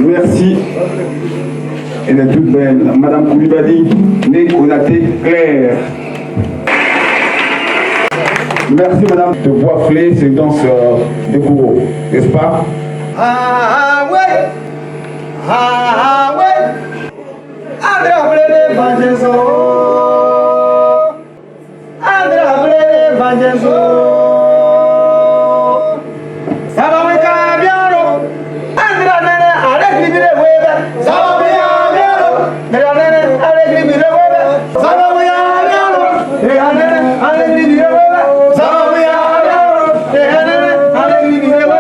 Merci. Elle est toute belle. Madame Koulibaly, née Konaté Claire. Merci Madame de Boisflé, c'est danse de bourreau, n'est-ce pas? Ah ouais, ah ouais, Andra Vangezo, Andra Vangezo, Sabawe Cabiano, Andra Nene, Alec Libere Weber, Sabawe Cabiano, Nene, Alec Libere Weber, Sabawe Cabiano, Nene, Alec Libere Weber, Sabawe Cabiano, Nene, Alec Libere Weber.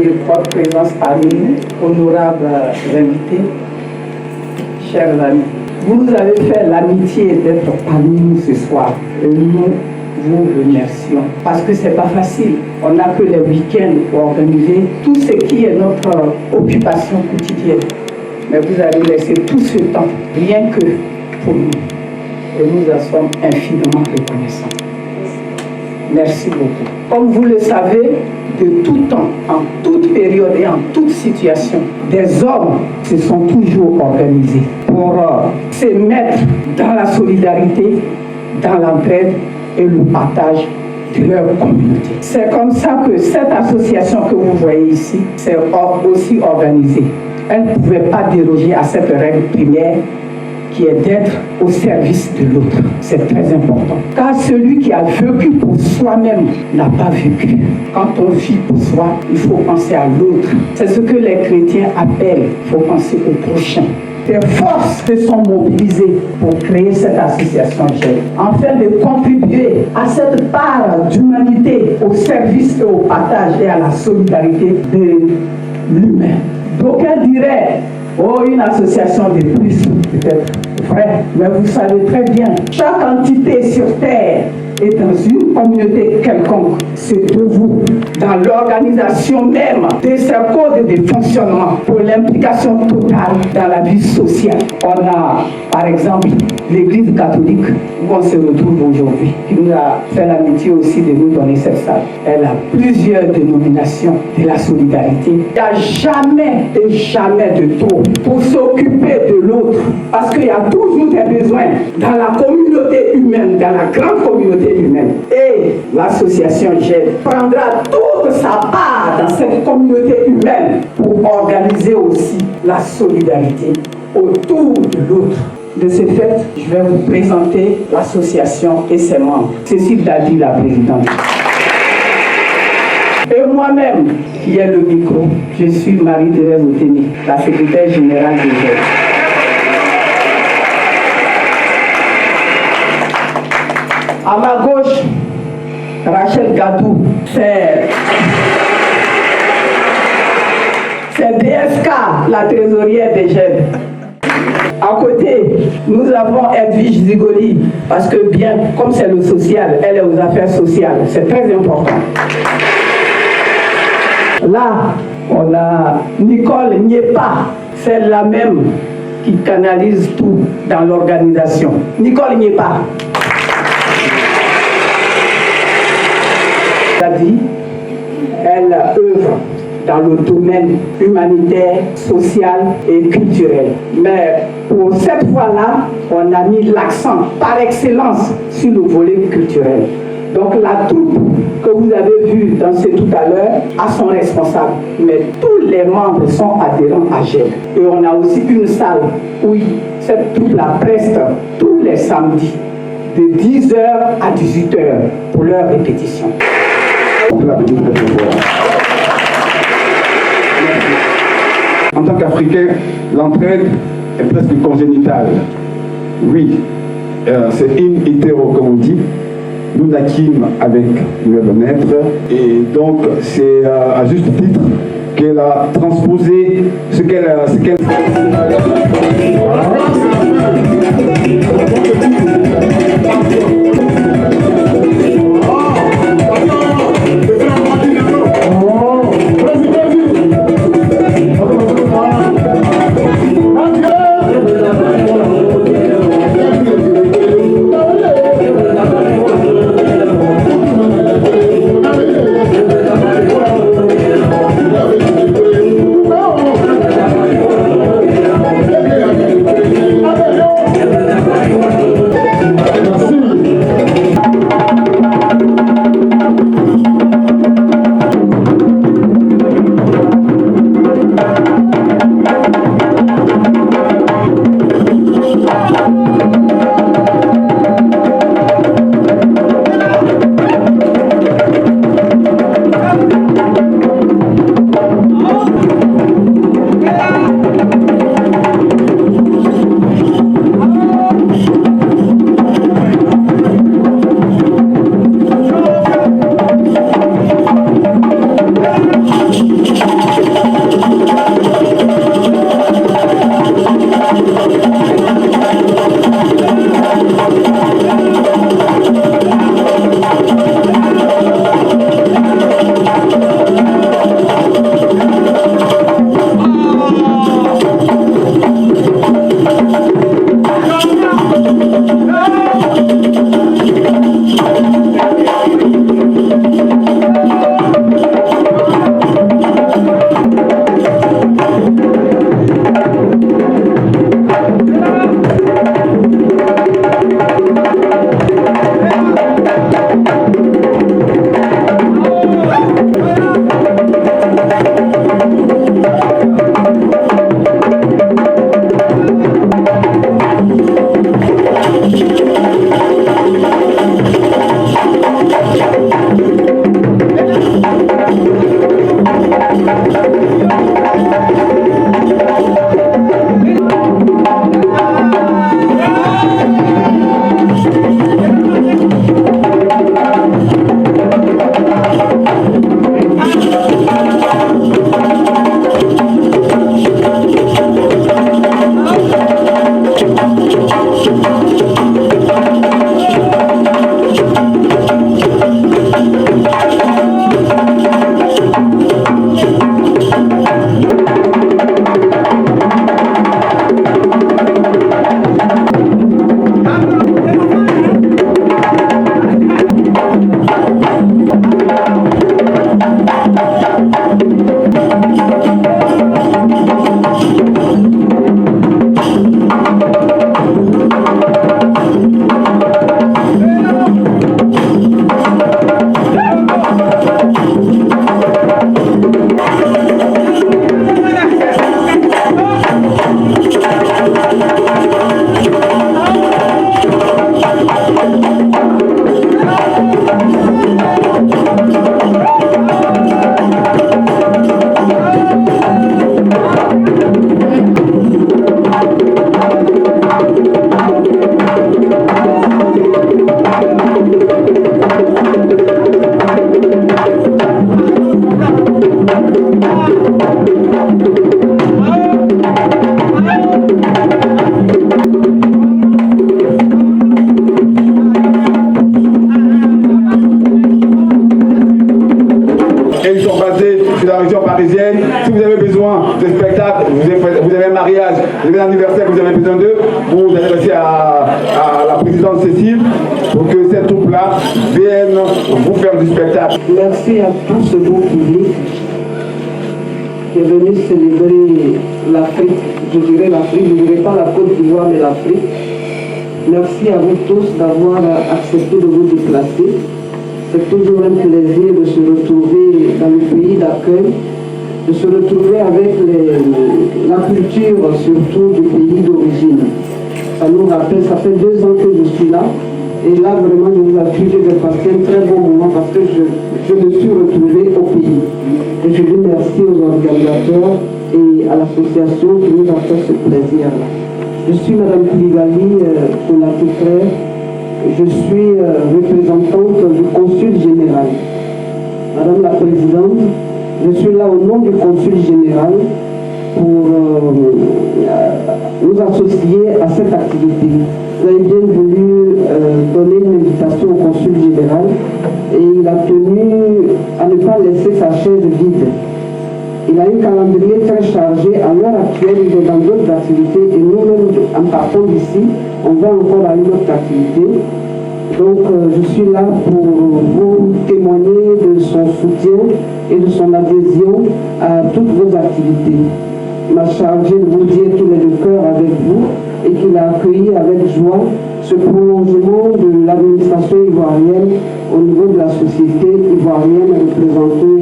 de votre présence parmi nous, honorables invités, chers amis. Vous nous avez fait l'amitié d'être parmi nous ce soir et nous vous remercions parce que c'est pas facile. On n'a que les week-ends pour organiser tout ce qui est notre occupation quotidienne. Mais vous avez laissé tout ce temps, rien que pour nous. Et nous en sommes infiniment reconnaissants. Merci beaucoup. Comme vous le savez, de tout temps, en toute période et en toute situation, des hommes se sont toujours organisés pour se mettre dans la solidarité, dans l'entraide et le partage de leur communauté. C'est comme ça que cette association que vous voyez ici s'est aussi organisée. Elle ne pouvait pas déroger à cette règle primaire qui est d'être au service de l'autre. C'est très important. Car celui qui a vécu pour soi-même n'a pas vécu. Quand on vit pour soi, il faut penser à l'autre. C'est ce que les chrétiens appellent, il faut penser au prochain. Des forces se sont mobilisées pour créer cette association GED, afin de contribuer à cette part d'humanité au service et au partage et à la solidarité de l'humain. D'aucuns diraient, oh, une association de plus, peut-être vrai, mais vous savez très bien, chaque entité sur Terre est dans une communauté quelconque. C'est de vous, dans l'organisation même de ces codes de fonctionnement pour l'implication totale dans la vie sociale. On a, par exemple, l'Église catholique, où on se retrouve aujourd'hui, qui nous a fait l'amitié aussi de nous donner cette salle. Elle a plusieurs dénominations de la solidarité. Il n'y a jamais et jamais de trop pour s'occuper de l'autre, parce qu'il y a toujours des besoins dans la communauté humaine, dans la grande communauté humaine. Et l'association GED prendra toute sa part dans cette communauté humaine pour organiser aussi la solidarité autour de l'autre. De ce fait, je vais vous présenter l'association et ses membres. Cécile Dadi, la présidente. Et moi-même, qui ai le micro, je suis Marie-Thérèse Oteni, la secrétaire générale de GED. À ma gauche, Rachel Gadou, c'est DSK, la trésorière des GED. À côté, nous avons Edwige Zigoli, parce que bien, comme c'est le social, elle est aux affaires sociales. C'est très important. Là, on a Nicole Niepa, celle-là même qui canalise tout dans l'organisation. Nicole Niepa. Elle œuvre dans le domaine humanitaire, social et culturel. Mais pour cette fois-là, on a mis l'accent par excellence sur le volet culturel. Donc la troupe que vous avez vue danser tout à l'heure a son responsable, mais tous les membres sont adhérents à GED. Et on a aussi une salle où cette troupe-là preste tous les samedis, de 10h à 18h pour leur répétition. En tant qu'Africain, l'entraide est presque congénitale. Oui, c'est in hétéro comme on dit. Nous naquîmes avec le naître et donc c'est à juste titre qu'elle a transposé ce qu'elle Si vous avez besoin de spectacles, vous avez un mariage, vous avez un anniversaire, vous avez besoin d'eux, vous allez passer à la présidente Cécile pour que cette troupe-là vienne vous faire du spectacle. Merci à tout ce beau public qui est venu célébrer l'Afrique. Je dirais l'Afrique, je ne dirais pas la Côte d'Ivoire, mais l'Afrique. Merci à vous tous d'avoir accepté de vous déplacer. C'est toujours un plaisir de se retrouver dans le pays d'accueil, de se retrouver avec la culture surtout du pays d'origine. Ça nous rappelle, ça fait 2 ans que je suis là, et là vraiment je vous assure que j'ai passé un très bon moment parce que je me suis retrouvée au pays. Et je dis merci aux organisateurs et à l'association qui nous a fait ce plaisir-là. Je suis Madame Koulibaly Konaté-Frère. Je suis représentante du consul général. Madame la Présidente, je suis là au nom du consul général pour nous associer à cette activité. Vous avez bien voulu donner une invitation au consul général et il a tenu à ne pas laisser sa chaise vide. Il a un calendrier très chargé. À l'heure actuelle, il est dans d'autres activités et nous-mêmes, en partant d'ici, on va encore à une autre activité. Donc, je suis là pour vous témoigner de son soutien et de son adhésion à toutes vos activités. Il m'a chargé de vous dire qu'il est de cœur avec vous et qu'il a accueilli avec joie ce prolongement de l'administration ivoirienne au niveau de la société ivoirienne représentée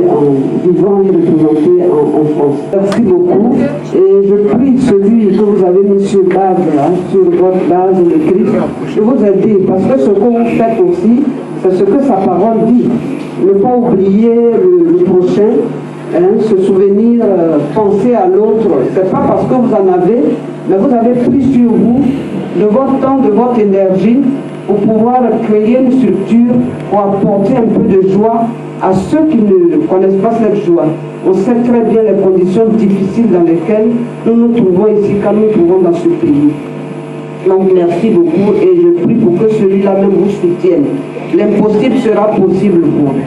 vivant et représentée en France. Merci beaucoup et je prie celui que vous avez mis sur votre base écrite de vous aider parce que ce que vous faites aussi, c'est ce que sa parole dit. Ne pas oublier le prochain, se souvenir, penser à l'autre. C'est pas parce que vous en avez, mais vous avez pris sur vous de votre temps, de votre énergie pour pouvoir créer une structure pour apporter un peu de joie à ceux qui ne connaissent pas cette joie. On sait très bien les conditions difficiles dans lesquelles nous nous trouvons ici quand nous trouvons dans ce pays. Donc merci beaucoup et je prie pour que celui-là même vous soutienne. L'impossible sera possible pour vous.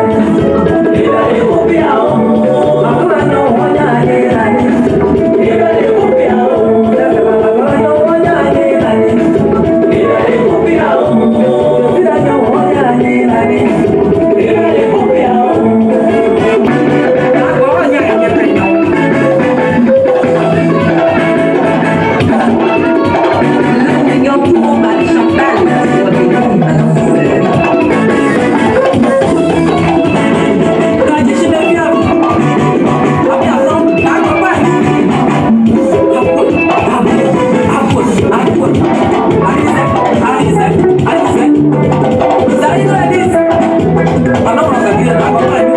Je Hallelujah.